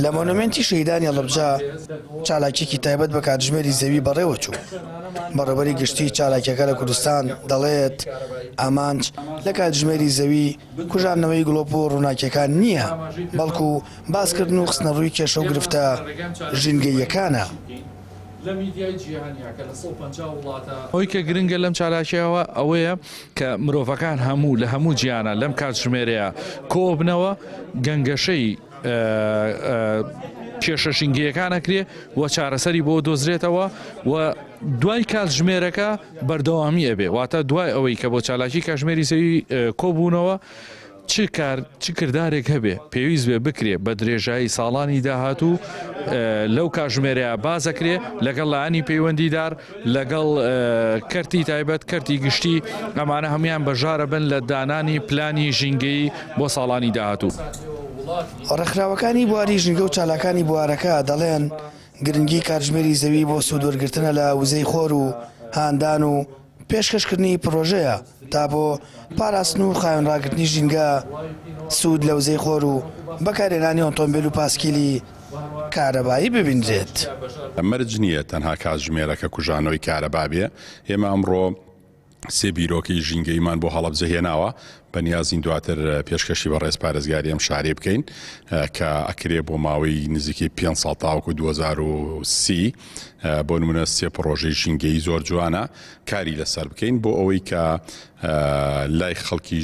لە مۆنومێنتی شەهیدانی هەڵەبجە چالاکیێکی تایبەت بە کاتژمێری زەوی بەڕێوە چوو. بەڕێوەبەری گشتی چالاکیەکە لە کوردستان دەڵێت ئامانج لە کاتژمێری زەوی کوژانەوەی گڵۆپ و ڕووناکیەکان نییە، بەڵکو باسکردن و خستنە ڕووی کێشە و گرفتە ژینگەییەکانە. ئەوەی کە گرنگە لەم چالاکیەوە ئەوەیە کە مرۆڤەکان هەموو لە هەموو جیانە لەم کاتژمێرەیە کۆبنەوە گەنگەشەی کێشە ژینگەییەکانەکرێ و چارەسەری بۆ دۆزرێتەوە و دوای کاتژمێرەکە بەردەوامی ئەبێ، واتە دوای ئەوەی کە بۆ چالاکی کاتژمێری زەوی کۆبوونەوە چ کردارێک هەبێ پێویست بێ بکرێ بە درێژایی ساڵانی داهاتوو لەو کاتژمێرەیە بازەکرێ لەگەڵ لایانی پەیوەندیدار لەگەڵ کەرتی تایبەت کەرتی گشتی ئەمانە هەمویان بەژارە بن لە دانانی پلانی ژینگەیی بۆ ساڵانی داهاتوو. ڕێکخراوەکانی بواری ژینگە و چالاکانی بوارەکە دەڵێن گرنگی کاتژمێری زەوی بۆ سوودوەرگرتنە لە وزەی خۆر و هاندان و پێشکەشکردنی پرۆژەیە تا بۆ پاراستن و خاوێنڕاگرتنی ژینگە سوود لە وزەی خۆر و بەکارهێنانی ئۆتۆمبیل و پاسکیلی کارەبایی ببیندرێت. مەرج نییە تەنها کاتژمێرەکە کوژانەوەی کارەبا بێ. ئێمە ئەمڕۆ سێ بیرۆکەی ژینگەیمان بۆ هەڵەبجە هێناوە بە نیازین دواتر پێشکەشی بە ڕێز پارێزگاری ئەم شارێ بکەین کە ئەکرێ بۆ ماوەی نزیکی 5 ساڵ تاوەکو 2030 بۆ نمونە سێ پرۆژەی ژینگەیی زۆر جوانە کاری لەسەر بکەین بۆ ئەوەی کە لای خەڵکی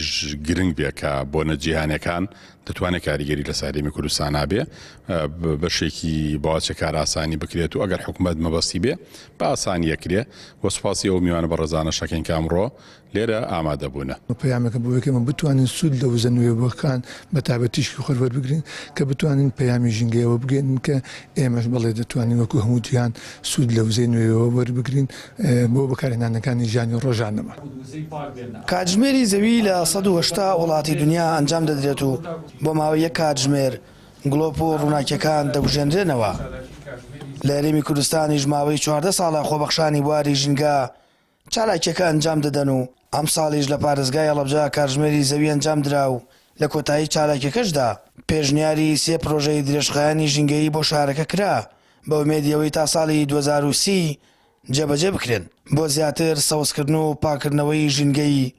گرنگ بێ کە بۆ نەجیهانەکان دەتوانێت کاریگەری لە ساردەمی کوردستان بێ بەشێکی باوەچە کار ئاسانی بکرێت و ئەگەر حکوومەت مەبەستی بێ بە ئاسانی یەکرێ وەسپاسی ئەو میوانە بە ڕێزانە شەکەین کە ئەمڕۆ لێرە ئامادەبوونە. پەیامەکە بۆ یەکەمە بتوانین سوود لە وزە نوێبووەکان بە تایبەتیشکی خۆر وەربگرین کە بتوانین پەیامی ژینگەیەوە بگەین کە ئێمەش بەڵێ دەتوانین وەکو هەموو جیهان سوود لە وزەی نوێیەوە وەربگرین بۆ بەکارهێنانەکانی ژیانی ڕۆژانەمە. کاتژمێری زەوی لە 180 وڵاتی دنیا ئەنجام دەدرێت و بۆ ماوەی یەک کاتژمێر گڵۆپ و ڕووناکیەکان دەبژێنرێنەوە. لە هەرێمی کوردستانیش ماوەی 14 ساڵە خۆبەخشانی بواری ژینگە چالاکیەکە ئەنجام دەدەن و ئەم ساڵیش لە پارێزگای هەڵەبجە کاتژمێری زەوی ئەنجام درا و لە کۆتایی چالاکیەکەشدا پێشنیاری سێ پرۆژەی درێژخایانی ژینگەیی بۆ شارەکە کرا بە ئومێدیەوەی تا ساڵی 2030 جێبەجێ بکرێن بۆ زیاتر سەوزکردن و پاکردنەوەی ژینگەی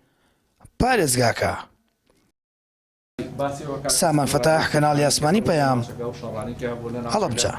پارێزگاکە. سامان فەتاح، کەناڵی ئاسمانی پەیام، هەڵەبجە.